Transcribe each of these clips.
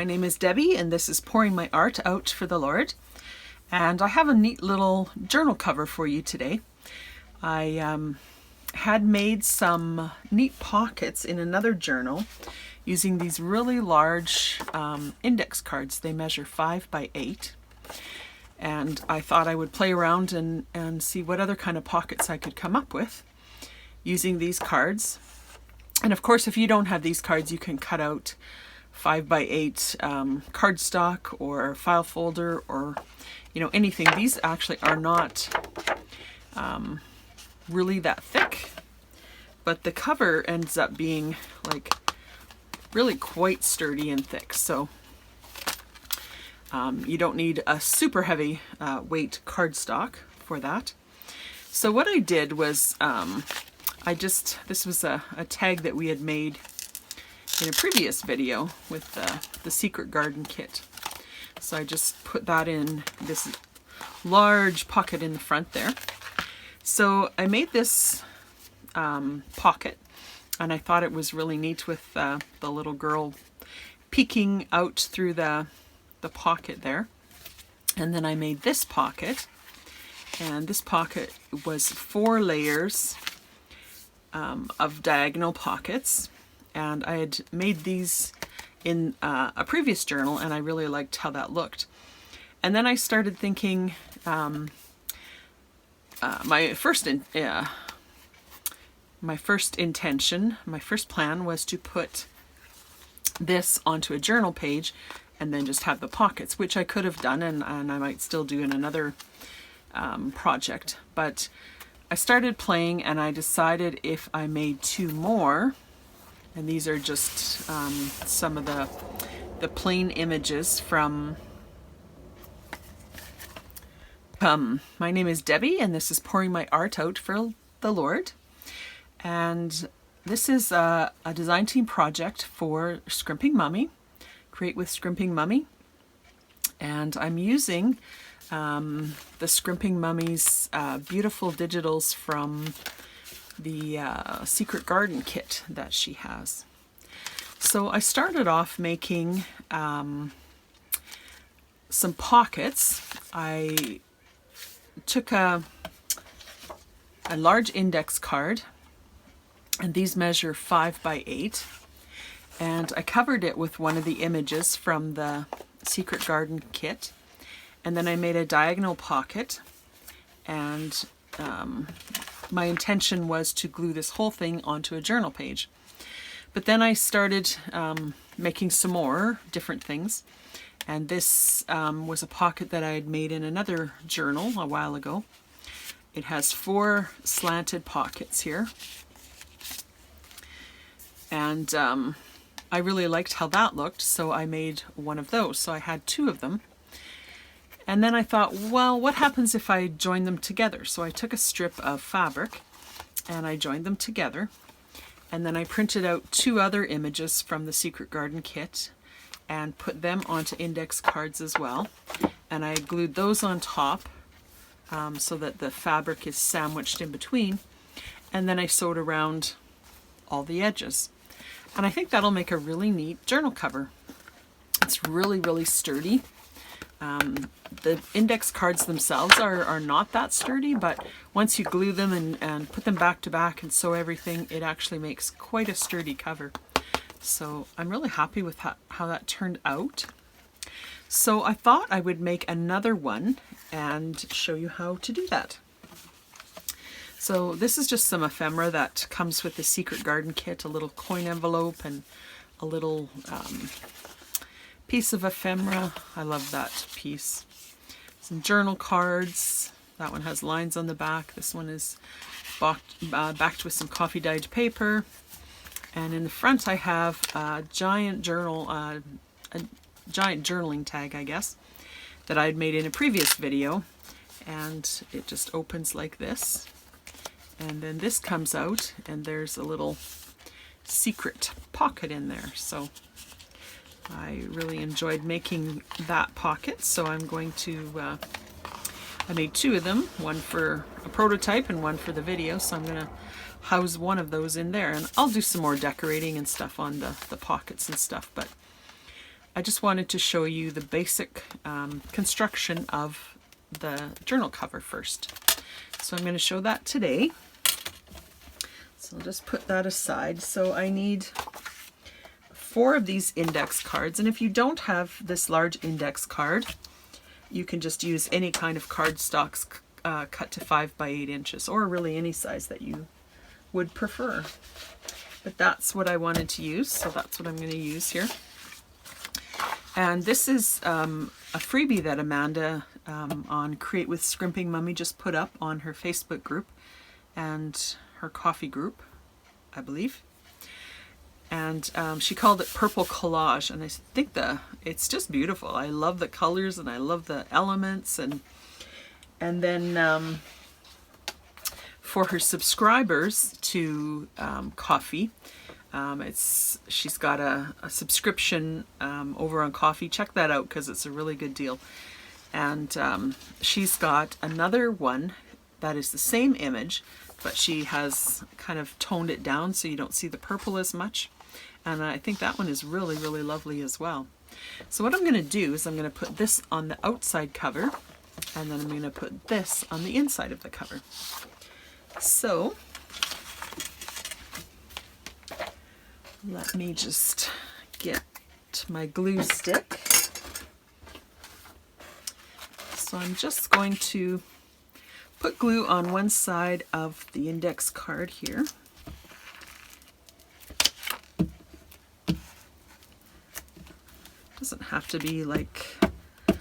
My name is Debbie and this is Pouring My Art Out for the Lord. And I have a neat little journal cover for you today. I had made some neat pockets in another journal using these really large index cards. They measure 5 by 8. And I thought I would play around and see what other kind of pockets I could come up with using these cards. And of course, if you don't have these cards, you can cut out 5 by 8 cardstock or file folder or anything. These actually are not really that thick, but the cover ends up being like really quite sturdy and thick. So you don't need a super heavy weight cardstock for that. So what I did was this was a tag that we had made in a previous video with the Secret Garden kit. So I just put that in this large pocket in the front there. So I made this pocket, and I thought it was really neat with the little girl peeking out through the pocket there. And then I made this pocket, and this pocket was 4 layers of diagonal pockets. And I had made these in a previous journal, and I really liked how that looked. And then I started thinking, my first plan was to put this onto a journal page and then just have the pockets, which I could have done, and I might still do in another project. But I started playing, and I decided if I made 2 more, and these are just some of the plain images from My name is Debbie, and this is Pouring My Art Out for the Lord. And this is a design team project for Scrimping Mommy, Create with Scrimping Mommy. And I'm using the Scrimping Mommy's beautiful digitals from the Secret Garden kit that she has. So I started off making some pockets. I took a large index card, and these measure 5 by 8, and I covered it with one of the images from the Secret Garden kit, and then I made a diagonal pocket, and my intention was to glue this whole thing onto a journal page. But then I started making some more different things, and this was a pocket that I had made in another journal a while ago. It has 4 slanted pockets here, and I really liked how that looked, so I made one of those. So I had 2 of them. And then I thought, well, what happens if I join them together? So I took a strip of fabric and I joined them together. And then I printed out 2 other images from the Secret Garden kit and put them onto index cards as well. And I glued those on top so that the fabric is sandwiched in between. And then I sewed around all the edges. And I think that'll make a really neat journal cover. It's really, really sturdy. The index cards themselves are not that sturdy, but once you glue them and put them back to back and sew everything, it actually makes quite a sturdy cover. So I'm really happy with how that turned out. So I thought I would make another one and show you how to do that. So this is just some ephemera that comes with the Secret Garden kit, a little coin envelope and a little piece of ephemera. I love that piece. Some journal cards. That one has lines on the back. This one is backed with some coffee dyed paper. And in the front I have a giant journal, a giant journaling tag, I guess, that I had made in a previous video. And it just opens like this. And then this comes out, and there's a little secret pocket in there. So I really enjoyed making that pocket, so I'm going to, I made 2 of them, one for a prototype and one for the video, so I'm going to house one of those in there. And I'll do some more decorating and stuff on the pockets and stuff, but I just wanted to show you the basic construction of the journal cover first. So I'm going to show that today. So I'll just put that aside. So I need 4 of these index cards, and if you don't have this large index card, you can just use any kind of cardstocks cut to 5 by 8 inches, or really any size that you would prefer. But that's what I wanted to use, so that's what I'm going to use here. And this is a freebie that Amanda on Create with Scrimping Mommy just put up on her Facebook group and her coffee group, I believe. And she called it Purple Collage, and I think it's just beautiful. I love the colors and I love the elements, and then for her subscribers to Coffee, she's got a subscription over on Coffee. Check that out because it's a really good deal. And she's got another one that is the same image, but she has kind of toned it down so you don't see the purple as much. And I think that one is really, really lovely as well. So what I'm going to do is I'm going to put this on the outside cover, and then I'm going to put this on the inside of the cover. So let me just get my glue stick. So I'm just going to put glue on one side of the index card here. Doesn't have to be like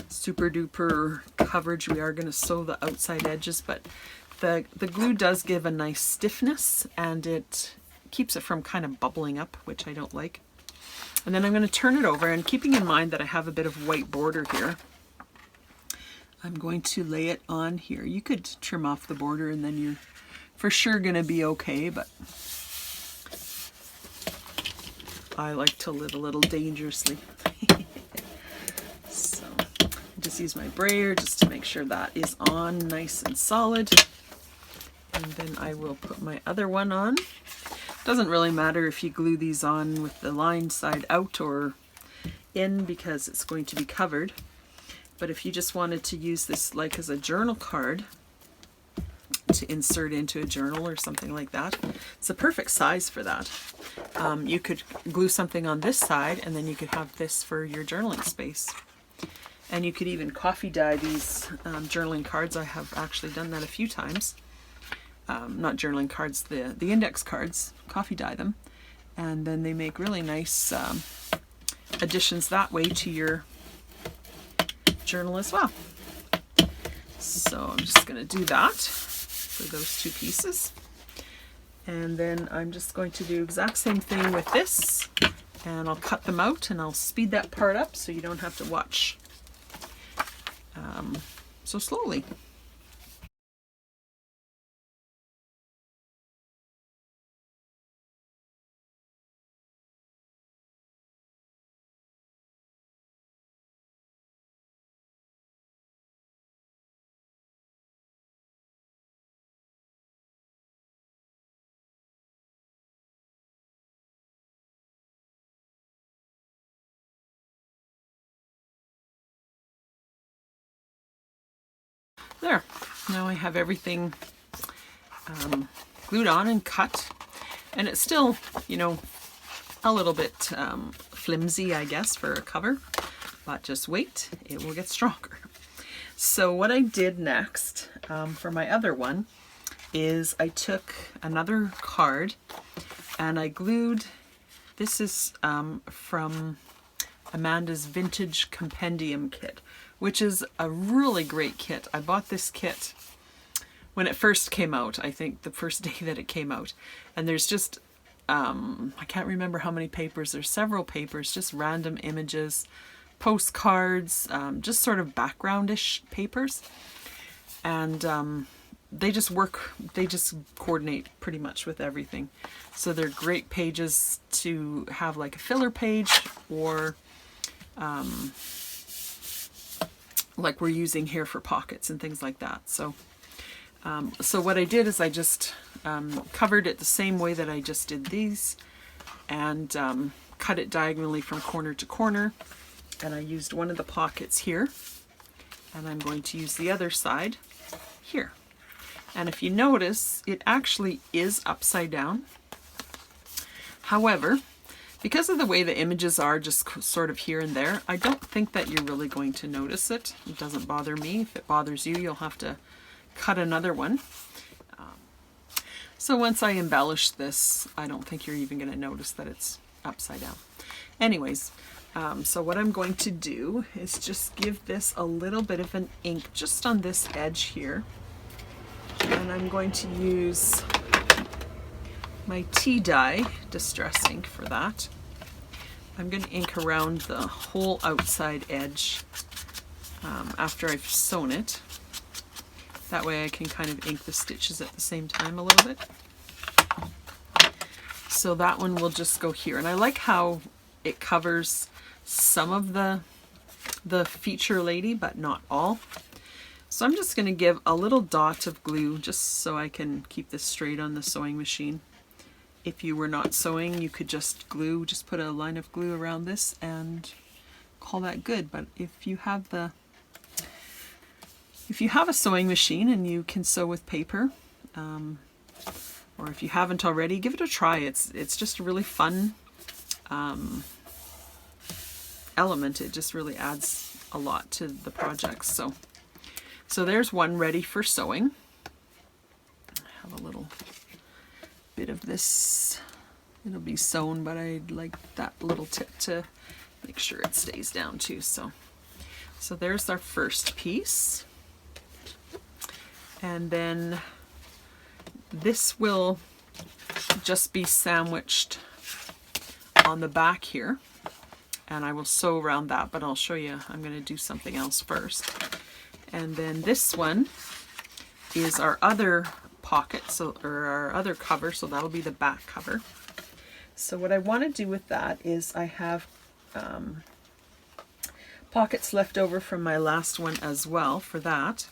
super duper coverage. We are going to sew the outside edges, but the glue does give a nice stiffness, and it keeps it from kind of bubbling up, which I don't like. And then I'm going to turn it over, and keeping in mind that I have a bit of white border here, I'm going to lay it on here. You could trim off the border and then you're for sure going to be okay, but I like to live a little dangerously. So just use my brayer just to make sure that is on nice and solid. And then I will put my other one on. Doesn't really matter if you glue these on with the lined side out or in, because it's going to be covered. But if you just wanted to use this like as a journal card to insert into a journal or something like that, it's a perfect size for that. You could glue something on this side, and then you could have this for your journaling space. And you could even coffee dye these journaling cards. I have actually done that a few times. Not journaling cards, the index cards, coffee dye them. And then they make really nice additions that way to your journal as well. So I'm just going to do that for those 2 pieces. And then I'm just going to do the exact same thing with this, and I'll cut them out and I'll speed that part up so you don't have to watch so slowly. There, now I have everything glued on and cut, and it's still, you know, a little bit flimsy, I guess, for a cover, but just wait, it will get stronger. So what I did next for my other one is I took another card and I glued, this is from Amanda's Vintage Compendium Kit, which is a really great kit. I bought this kit when it first came out, I think the first day that it came out. And there's just, I can't remember how many papers, there's several papers, just random images, postcards, just sort of backgroundish papers. And they just work, they just coordinate pretty much with everything. So they're great pages to have like a filler page, or like we're using here for pockets and things like that. So so what I did is I just covered it the same way that I just did these, and cut it diagonally from corner to corner, And I used one of the pockets here, and I'm going to use the other side here. And if you notice, it actually is upside down. However, because of the way the images are just sort of here and there, I don't think that you're really going to notice it. It doesn't bother me. If it bothers you, you'll have to cut another one. So once I embellish this, I don't think you're even going to notice that it's upside down. Anyways, so what I'm going to do is just give this a little bit of an ink just on this edge here. And I'm going to use my tea dye distress ink for that. I'm going to ink around the whole outside edge after I've sewn it. That way I can kind of ink the stitches at the same time a little bit. So that one will just go here. And I like how it covers some of the feature lady, but not all. So I'm just going to give a little dot of glue just so I can keep this straight on the sewing machine. If you were not sewing, you could just put a line of glue around this and call that good. But if you have a sewing machine and you can sew with paper, or if you haven't already, give it a try. It's just a really fun element. It just really adds a lot to the project. So there's one ready for sewing. I have a little bit of this. It'll be sewn, but I'd like that little tip to make sure it stays down too. So there's our first piece. And then this will just be sandwiched on the back here. And I will sew around that, but I'll show you. I'm going to do something else first. And then this one is our other pocket, or our other cover, so that'll be the back cover. So what I want to do with that is I have pockets left over from my last one as well for that.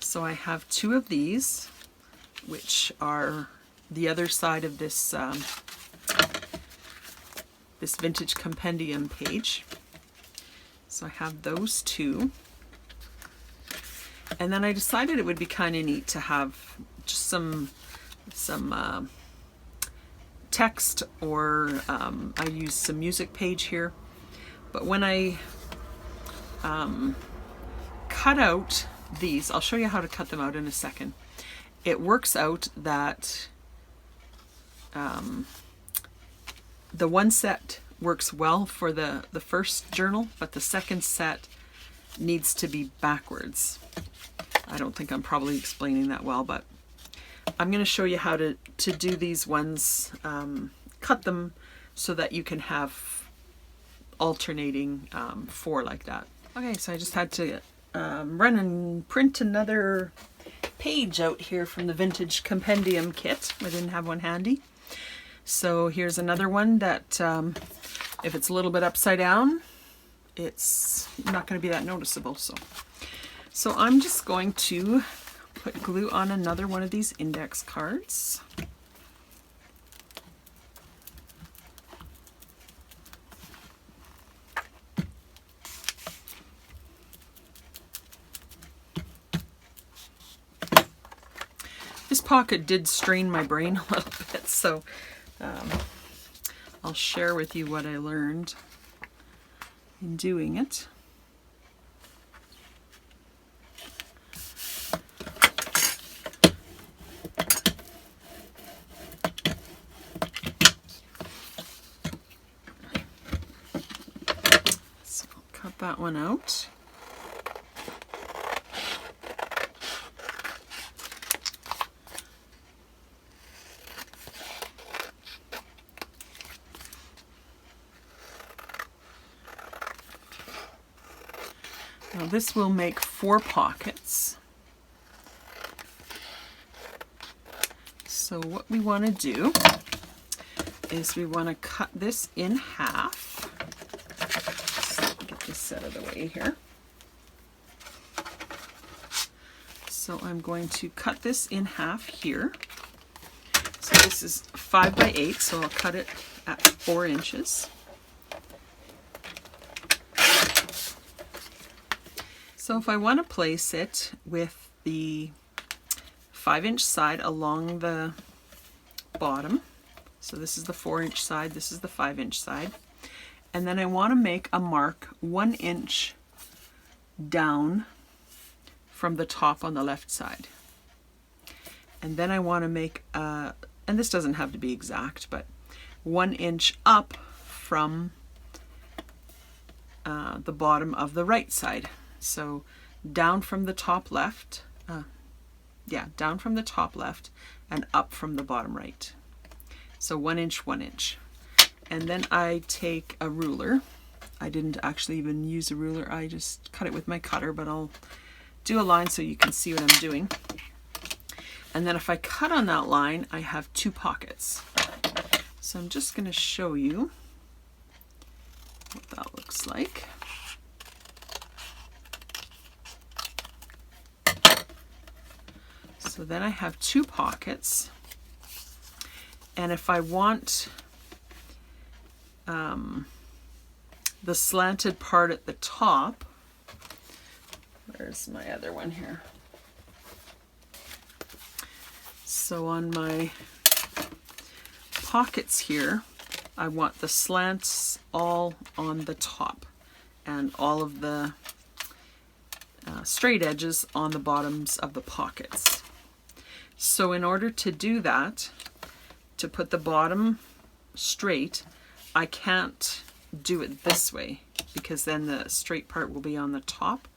So I have two of these, which are the other side of this this vintage compendium page. So I have those two. And then I decided it would be kind of neat to have just some text, or I use some music page here. But when I cut out these, I'll show you how to cut them out in a second. It works out that the one set works well for the first journal, but the second set needs to be backwards. I don't think I'm probably explaining that well, but I'm going to show you how to do these ones, cut them so that you can have alternating four like that. Okay, so I just had to run and print another page out here from the vintage compendium kit. I didn't have one handy. So here's another one that if it's a little bit upside down, it's not going to be that noticeable. So I'm just going to put glue on another one of these index cards. This pocket did strain my brain a little bit, so I'll share with you what I learned in doing it. So I'll cut that one out. Now this will make 4 pockets. So what we want to do is we want to cut this in half. So get this out of the way here. So I'm going to cut this in half here. So this is 5 by 8, so I'll cut it at 4 inches. So if I want to place it with the 5-inch side along the bottom, so this is the 4-inch side, this is the 5-inch side, and then I want to make a mark 1 inch down from the top on the left side. And then I want to make and this doesn't have to be exact, but 1 inch up from the bottom of the right side. So down from the top left, down from the top left and up from the bottom right. So 1 inch, 1 inch. And then I take a ruler. I didn't actually even use a ruler, I just cut it with my cutter, but I'll do a line so you can see what I'm doing. And then if I cut on that line, I have 2 pockets. So I'm just going to show you what that looks like. So then I have 2 pockets, and if I want the slanted part at the top, where's my other one here? So on my pockets here, I want the slants all on the top and all of the straight edges on the bottoms of the pockets. So in order to do that, to put the bottom straight, I can't do it this way, because then the straight part will be on the top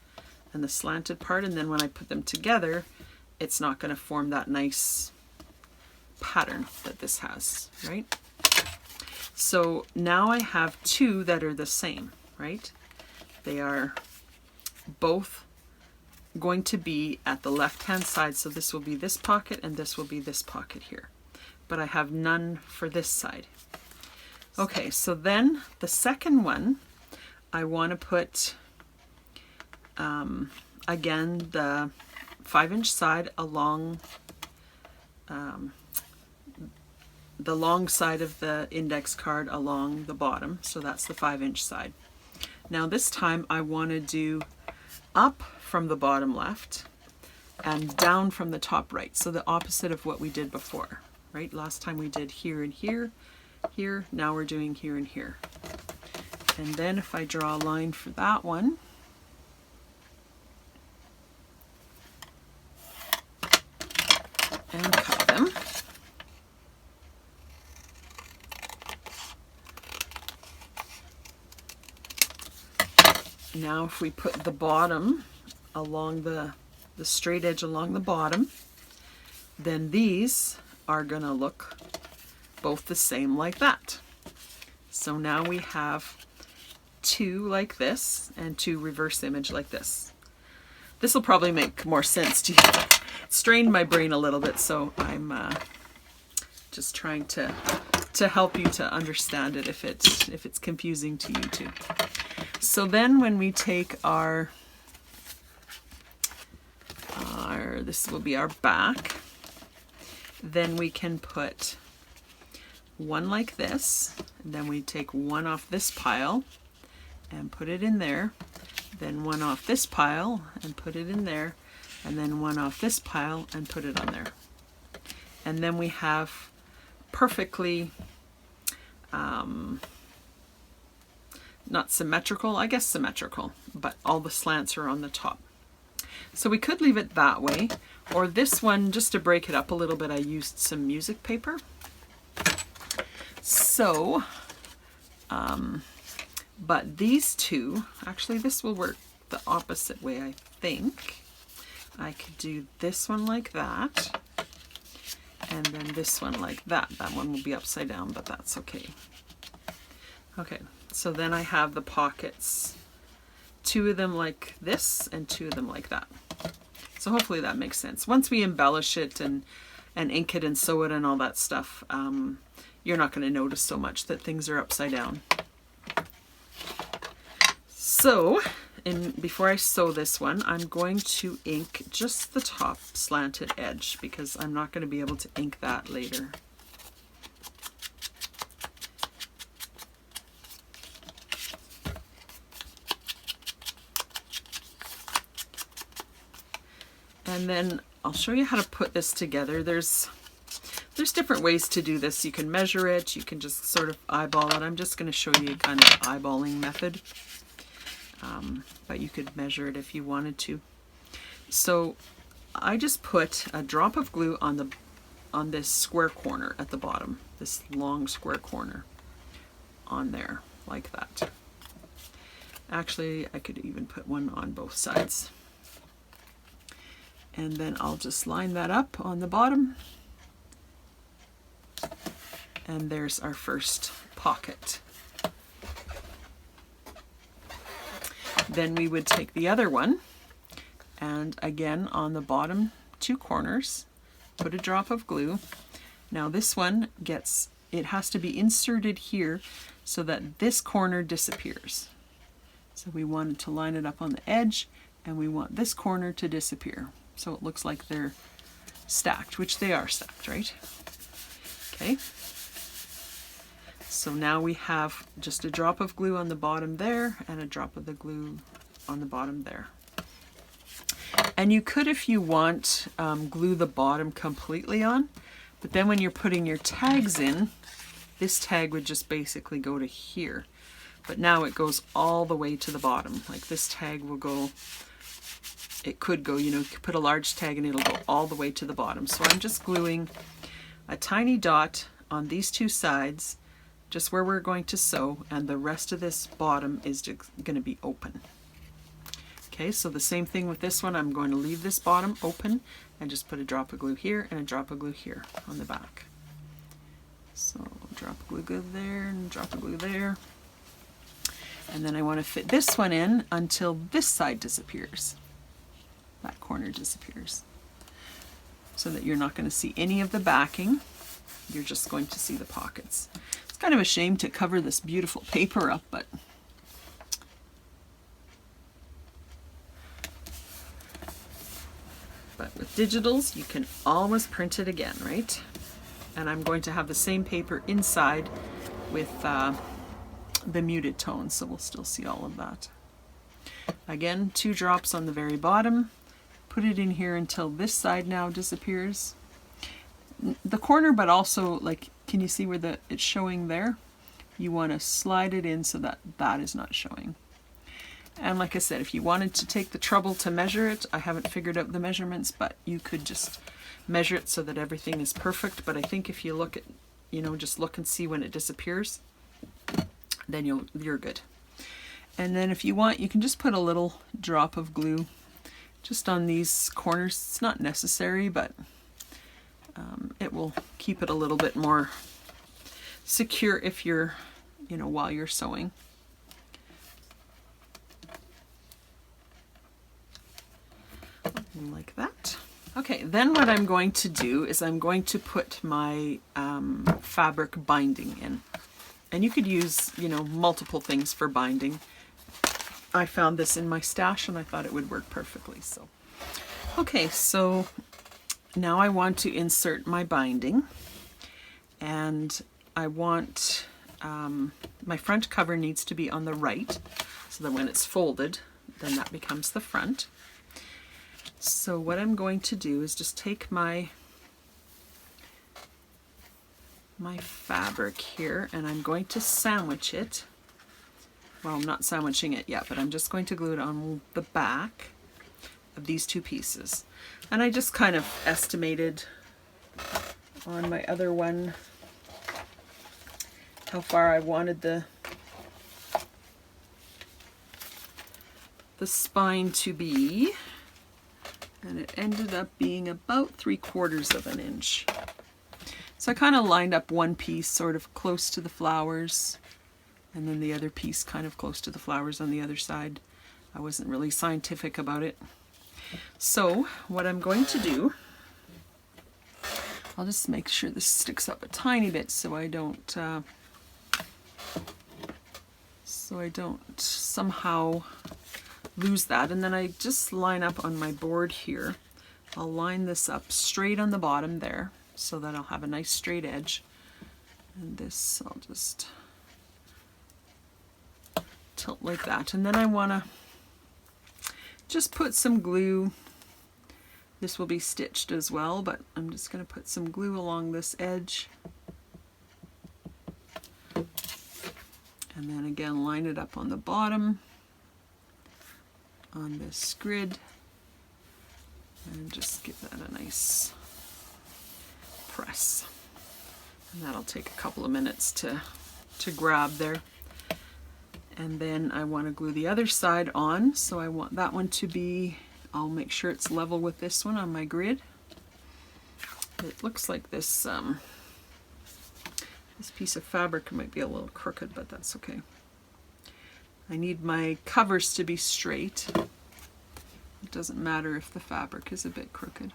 and the slanted part, and then when I put them together, it's not going to form that nice pattern that this has, right? So now I have 2 that are the same, right? They are both going to be at the left hand side, so this will be this pocket and this will be this pocket here, but I have none for this side. Okay, so then the second one, I want to put again the 5-inch side along the long side of the index card along the bottom, so that's the 5-inch side. Now this time I want to do up from the bottom left and down from the top right, so the opposite of what we did before, right? Last time we did here and here, here, now we're doing here and here. And then if I draw a line for that one, and cut them, now if we put the bottom along the straight edge along the bottom, then these are going to look both the same like that. So now we have 2 like this and 2 reverse image like this. This will probably make more sense to you. It strained my brain a little bit, so I'm just trying to help you to understand it if it's confusing to you too. So then when we take our this will be our back, then we can put 1 like this, and then we take 1 off this pile and put it in there, then 1 off this pile and put it in there, and then 1 off this pile and put it on there. And then we have perfectly not symmetrical, I guess symmetrical, but all the slants are on the top. So we could leave it that way, or this one, just to break it up a little bit, I used some music paper. So, but these 2, actually this will work the opposite way, I think. I could do this one like that, and then this one like that. That one will be upside down, but that's okay. Okay, so then I have the pockets, 2 of them like this and 2 of them like that. So hopefully that makes sense. Once we embellish it and ink it and sew it and all that stuff, you're not going to notice so much that things are upside down. So, before I sew this one, I'm going to ink just the top slanted edge, because I'm not going to be able to ink that later. And then I'll show you how to put this together. There's different ways to do this. You can measure it, you can just sort of eyeball it. I'm just going to show you kind of the eyeballing method, but you could measure it if you wanted to. So I just put a drop of glue on this square corner at the bottom, this long square corner on there, like that. Actually, I could even put one on both sides. And then I'll just line that up on the bottom. And there's our first pocket. Then we would take the other one, and again on the bottom two corners, put a drop of glue. Now this one it has to be inserted here so that this corner disappears. So we wanted to line it up on the edge, and we want this corner to disappear. So it looks like they're stacked, which they are stacked, right? Okay. So now we have just a drop of glue on the bottom there and a drop of the glue on the bottom there. And you could, if you want, glue the bottom completely on, but then when you're putting your tags in, this tag would just basically go to here. But now it goes all the way to the bottom. Like this tag will go, it could go, you could put a large tag and it'll go all the way to the bottom. So I'm just gluing a tiny dot on these two sides, just where we're going to sew, and the rest of this bottom is going to be open. Okay, so the same thing with this one. I'm going to leave this bottom open and just put a drop of glue here and a drop of glue here on the back. So drop of glue there and drop of glue there. And then I want to fit this one in until this side disappears. That corner disappears. So that you're not going to see any of the backing. You're just going to see the pockets. It's kind of a shame to cover this beautiful paper up, but with digitals, you can always print it again, right? And I'm going to have the same paper inside with the muted tones, so we'll still see all of that. Again, 2 drops on the very bottom. Put it in here until this side now disappears. The corner, but also, like, can you see where it's showing there? You want to slide it in so that that is not showing. And like I said, if you wanted to take the trouble to measure it, I haven't figured out the measurements, but you could just measure it so that everything is perfect. But I think if you look at, just look and see when it disappears, then you're good. And then if you want, you can just put a little drop of glue just on these corners. It's not necessary, but it will keep it a little bit more secure if you're, while you're sewing. Like that. Okay, then what I'm going to do is I'm going to put my fabric binding in. And you could use, multiple things for binding. I found this in my stash and I thought it would work perfectly. So, okay, so now I want to insert my binding, and I want my front cover needs to be on the right, so that when it's folded, then that becomes the front. So what I'm going to do is just take my fabric here, and I'm going to sandwich it. Well, I'm not sandwiching it yet, but I'm just going to glue it on the back of these 2 pieces. And I just kind of estimated on my other one how far I wanted the spine to be, and it ended up being about 3/4 of an inch. So I kind of lined up one piece sort of close to the flowers, and then the other piece kind of close to the flowers on the other side. I wasn't really scientific about it. So what I'm going to do, I'll just make sure this sticks up a tiny bit so I don't somehow lose that. And then I just line up on my board here. I'll line this up straight on the bottom there so that I'll have a nice straight edge. And this I'll just tilt like that. And then I want to just put some glue This will be stitched as well, but I'm just going to put some glue along this edge. And then again, line it up on the bottom on this grid. And just give that a nice press. And that'll take a couple of minutes to grab there. And then I want to glue the other side on, so I want that one to be, I'll make sure it's level with this one on my grid. It looks like this this piece of fabric might be a little crooked, but that's okay. I need my covers to be straight. It doesn't matter if the fabric is a bit crooked.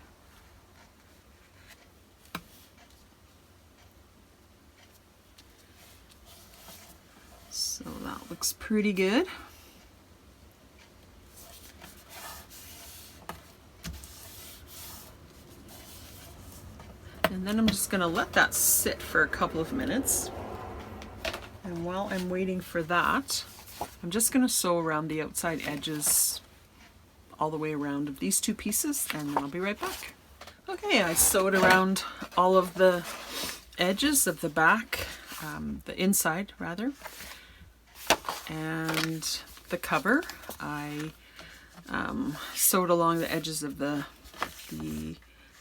So that looks pretty good. And then I'm just going to let that sit for a couple of minutes. And while I'm waiting for that, I'm just going to sew around the outside edges all the way around of these two pieces, and then I'll be right back. Okay, I sewed around all of the edges of the back, the inside rather, and the cover. I sewed along the edges of the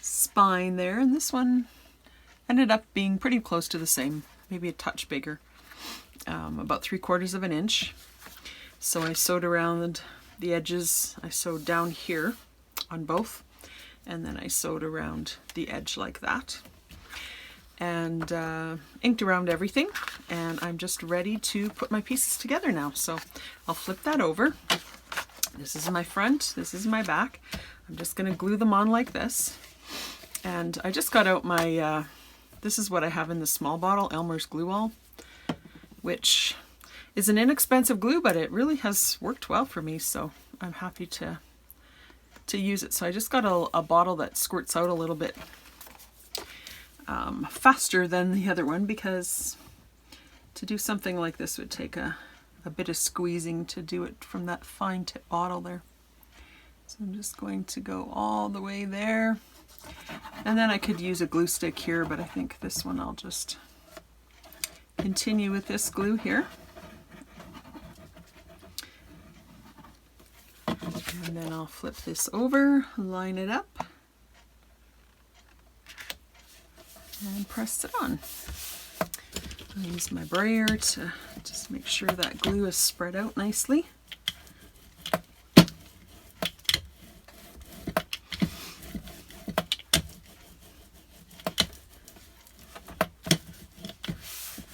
spine there, and this one ended up being pretty close to the same, maybe a touch bigger, about 3/4 of an inch. So I sewed around the edges. I sewed down here on both, and then I sewed around the edge like that, and inked around everything, and I'm just ready to put my pieces together now. So I'll flip that over. This is my front, this is my back. I'm just going to glue them on like this. And I just got out my, this is what I have in the small bottle, Elmer's Glue All, which is an inexpensive glue, but it really has worked well for me, so I'm happy to use it. So I just got a bottle that squirts out a little bit faster than the other one, because to do something like this would take a bit of squeezing to do it from that fine tip bottle there. So I'm just going to go all the way there. And then I could use a glue stick here, but I think this one I'll just continue with this glue here. And then I'll flip this over, line it up, and press it on. I'll use my brayer to just make sure that glue is spread out nicely.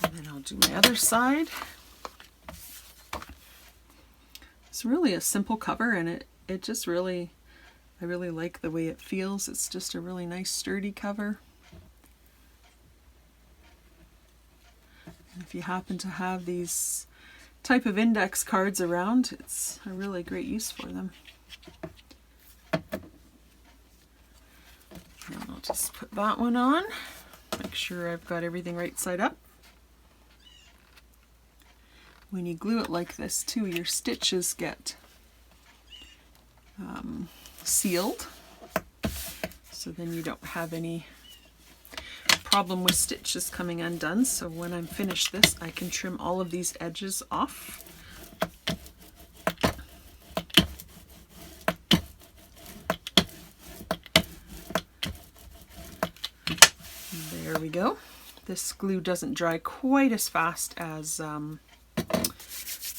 And then I'll do my other side. It's really a simple cover, and it just really, I really like the way it feels. It's just a really nice sturdy cover. If you happen to have these type of index cards around, it's a really great use for them. And I'll just put that one on, make sure I've got everything right side up. When you glue it like this too, your stitches get sealed, so then you don't have any problem with stitches coming undone. So when I'm finished this, I can trim all of these edges off. There we go. This glue doesn't dry quite as fast as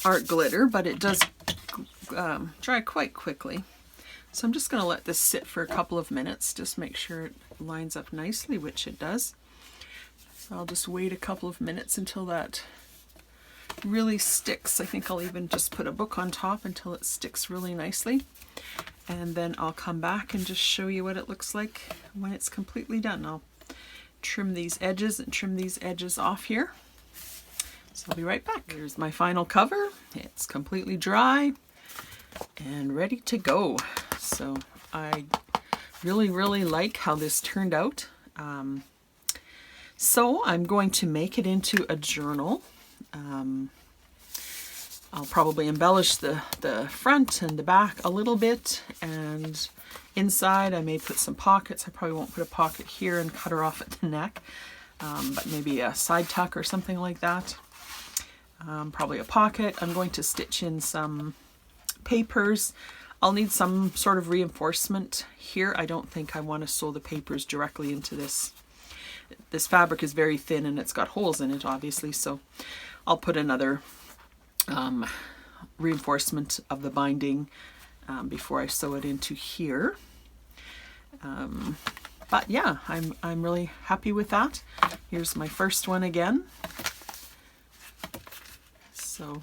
art glitter, but it does dry quite quickly. So I'm just going to let this sit for a couple of minutes, just make sure it lines up nicely, which it does. So I'll just wait a couple of minutes until that really sticks. I think I'll even just put a book on top until it sticks really nicely. And then I'll come back and just show you what it looks like when it's completely done. I'll trim these edges and trim these edges off here. So I'll be right back. Here's my final cover. It's completely dry and ready to go. So I really like how this turned out. So I'm going to make it into a journal. I'll probably embellish the front and the back a little bit and Inside I may put some pockets. I probably won't put a pocket here and cut her off at the neck, but maybe a side tuck or something like that. Probably a pocket. I'm going to stitch in some papers. I'll need some sort of reinforcement here. I don't think I want to sew the papers directly into this. This fabric is very thin and it's got holes in it, obviously, so I'll put another reinforcement of the binding before I sew it into here. But yeah, I'm really happy with that. Here's my first one again. So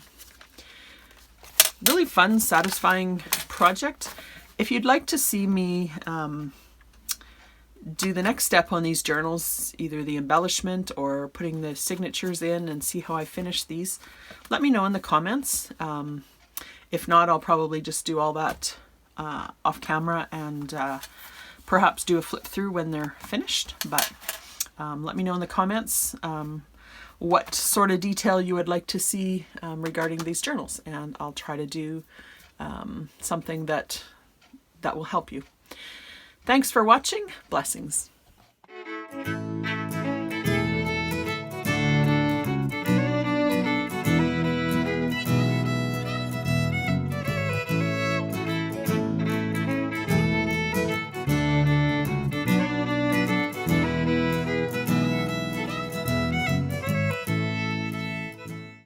really fun, satisfying project. If you'd like to see me do the next step on these journals, either the embellishment or putting the signatures in and see how I finish these, let me know in the comments. If not, I'll probably just do all that off camera and perhaps do a flip through when they're finished. But let me know in the comments what sort of detail you would like to see regarding these journals, and I'll try to do something that will help you. Thanks for watching. Blessings.